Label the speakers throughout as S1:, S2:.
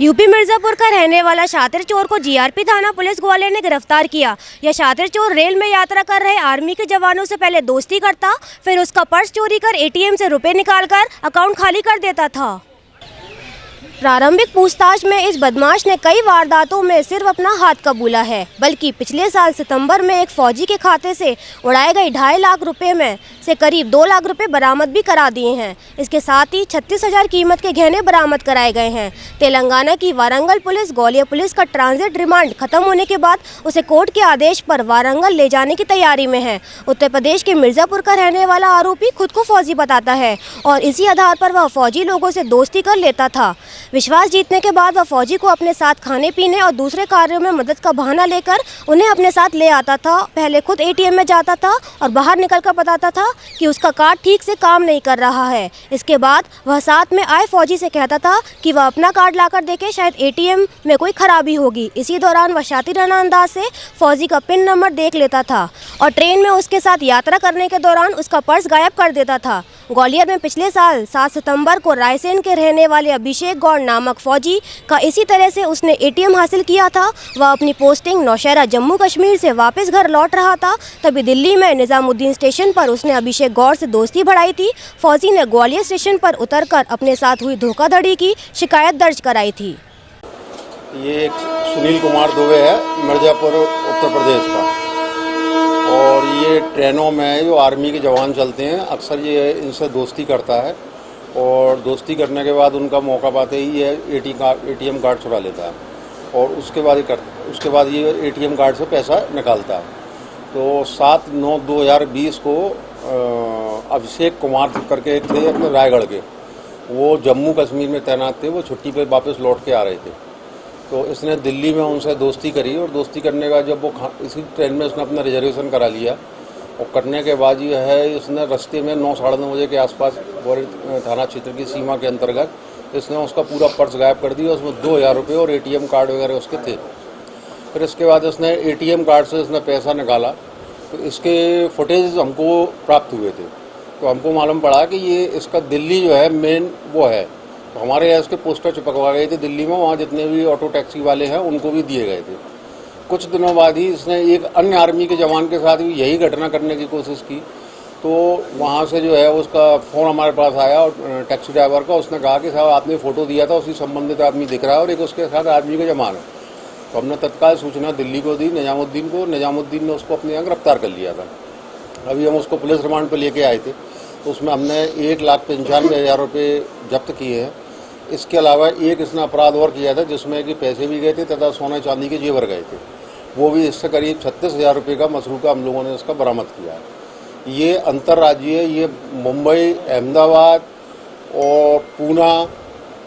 S1: UP Mirzapur का रहने वाला शातिर चोर को जीआरपी थाना पुलिस ग्वालियर ने गिरफ्तार किया। यह शातिर चोर रेल में यात्रा कर रहे आर्मी के जवानों से पहले दोस्ती करता, फिर उसका पर्स चोरी कर एटीएम से रुपए निकालकर अकाउंट खाली कर देता था। प्रारंभिक पूछताछ में इस बदमाश ने कई वारदातों में सिर्फ अपना हाथ कबूला है, बल्कि पिछले साल सितंबर में एक फौजी के खाते से उड़ाए गए 2.5 लाख रुपए में से करीब 2 लाख रुपए बरामद भी करा दिए हैं। इसके साथ ही 36,000 कीमत के गहने बरामद कराए गए हैं। तेलंगाना की वारंगल पुलिस ग्वालियर पुलिस का ट्रांजिट रिमांड खत्म होने के बाद उसे कोर्ट के आदेश पर वारंगल ले जाने की तैयारी में है। उत्तर प्रदेश के मिर्जापुर का रहने वाला आरोपी खुद को फौजी बताता है और इसी आधार पर वह फौजी लोगों से दोस्ती कर लेता था। विश्वास जीतने के बाद वह फौजी को अपने साथ खाने पीने और दूसरे कार्यों में मदद का बहाना लेकर उन्हें अपने साथ ले आता था। पहले खुद एटीएम में जाता था और बाहर निकलकर बताता था कि उसका कार्ड ठीक से काम नहीं कर रहा है। इसके बाद वह साथ में आए फौजी से कहता था कि वह अपना कार्ड लाकर देखे, शायद एटीएम में कोई खराबी होगी। इसी दौरान वह शातिराना अंदाज से फौजी का पिन नंबर देख लेता था और ट्रेन में उसके साथ यात्रा करने के दौरान उसका पर्स गायब कर देता था। ग्वालियर में पिछले साल 7 सितंबर को रायसेन के रहने वाले अभिषेक गौड़ नामक फौजी का इसी तरह से उसने एटीएम हासिल किया था। वह अपनी पोस्टिंग नौशहरा जम्मू कश्मीर से वापस घर लौट रहा था, तभी दिल्ली में निजामुद्दीन स्टेशन पर उसने अभिषेक गौड़ से दोस्ती बढ़ाई थी। फौजी ने ग्वालियर स्टेशन पर उतरकर अपने साथ हुई धोखाधड़ी की शिकायत दर्ज कराई थी।
S2: ये एक सुनील कुमार दुबे है, मिर्जापुर उत्तर प्रदेश का, और ये ट्रेनों में जो आर्मी के जवान चलते हैं अक्सर ये इनसे दोस्ती करता है और दोस्ती करने के बाद उनका मौका पाते ही ये एटीएम कार्ड चुरा लेता है और उसके बाद ये एटीएम कार्ड से पैसा निकालता है। तो 7/9/2020 को अभिषेक कुमार करके एक थे अपने रायगढ़ के, वो जम्मू कश्मीर में तैनात थे, वो छुट्टी पे वापस लौट के आ रहे थे। तो इसने दिल्ली में उनसे दोस्ती करी और दोस्ती करने का जब वो इसी ट्रेन में इसने अपना रिजर्वेशन करा लिया और करने के बाद ये है इसने रास्ते में 9 साढ़े 9 बजे के आसपास ग्वालियर थाना क्षेत्र की सीमा के अंतर्गत इसने उसका पूरा पर्स गायब कर दिया। उसमें 2,000 रुपये और एटीएम कार्ड वगैरह उसके थे। फिर इसके बाद इसने एटीएम कार्ड से इसने पैसा निकाला, तो इसके फुटेज हमको प्राप्त हुए थे। तो हमको मालूम पड़ा कि ये इसका दिल्ली जो है मेन वो है। तो हमारे यहाँ इसके पोस्टर चिपकवा गए थे दिल्ली में, वहाँ जितने भी ऑटो टैक्सी वाले हैं उनको भी दिए गए थे। कुछ दिनों बाद ही इसने एक अन्य आर्मी के जवान के साथ भी यही घटना करने की कोशिश की। तो वहाँ से जो है उसका फ़ोन हमारे पास आया और टैक्सी ड्राइवर का, उसने कहा कि साहब आपने फ़ोटो दिया था, उसी संबंधित आदमी दिख रहा है और एक उसके साथ आर्मी का जवान है। तो हमने तत्काल सूचना दिल्ली को दी, निजामुद्दीन को। निजामुद्दीन ने उसको अपने यहाँ गिरफ्तार कर लिया था। अभी हम उसको पुलिस रिमांड पर लेके आए थे, तो उसमें हमने 1,95,000 रुपये जब्त किए हैं। इसके अलावा एक इसने अपराध और किया था जिसमें कि पैसे भी गए थे तथा सोने चांदी के जेवर गए थे, वो भी इससे करीब 36,000 रुपये का मसरूका हम लोगों ने इसका बरामद किया है। ये अंतर्राज्यीय, ये मुंबई, अहमदाबाद और पूना,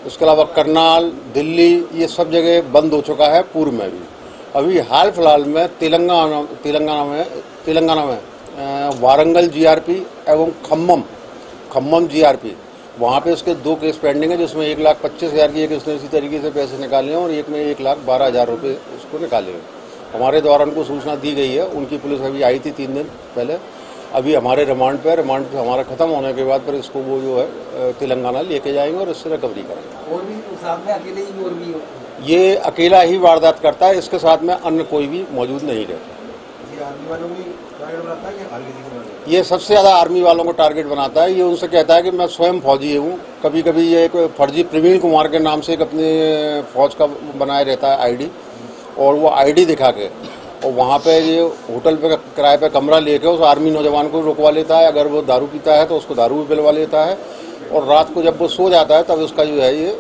S2: उसके अलावा करनाल, दिल्ली, ये सब जगह बंद हो चुका है, पूर्व में भी। अभी हाल फिलहाल में तेलंगाना में वारंगल जीआरपी एवं खम्मम जीआरपी, वहाँ पे इसके 2 केस पेंडिंग है, जिसमें 1,25,000 की एक इसने इसी तरीके से पैसे निकाले हैं और एक में 1,12,000 रुपये उसको निकाले हैं। हमारे द्वारा उनको सूचना दी गई है, उनकी पुलिस अभी आई थी 3 दिन पहले। अभी हमारे रिमांड पे हमारा ख़त्म होने के बाद पर इसको वो जो है तेलंगाना लेके जाएंगे और इससे रिकवरी करेंगे।
S3: और भी साथ में अकेले ही और भी
S2: ये अकेला ही वारदात करता है, इसके साथ में अन्य कोई भी मौजूद नहीं रहता। ये सबसे ज़्यादा आर्मी वालों को टारगेट बनाता है। ये उनसे कहता है कि मैं स्वयं फौजी हूँ। कभी कभी ये एक फर्जी प्रवीण कुमार के नाम से एक अपने फौज का बनाए रहता है आईडी, और वो आईडी दिखा के और वहाँ पे ये होटल पे किराए पे कमरा लेके उस आर्मी नौजवान को रुकवा लेता है। अगर वो दारू पीता है तो उसको दारू भी पिलवा लेता है और रात को जब वो सो जाता है तब उसका जो है ये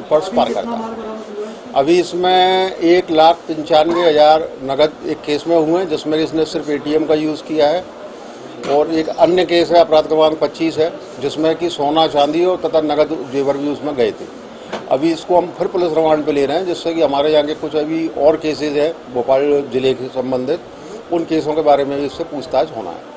S2: पर्स पार करता है। अभी इसमें 1,95,000 नगद एक केस में हुए हैं, जिसमें इसने सिर्फ एटीएम का यूज़ किया है, और एक अन्य केस है अपराध क्रमांक 25 है, जिसमें कि सोना चांदी और तथा नगद जेवर भी उसमें गए थे। अभी इसको हम फिर पुलिस रिमांड पे ले रहे हैं, जिससे कि हमारे यहाँ के कुछ अभी और केसेज हैं भोपाल जिले के संबंधित, उन केसों के बारे में भी इससे पूछताछ होना है।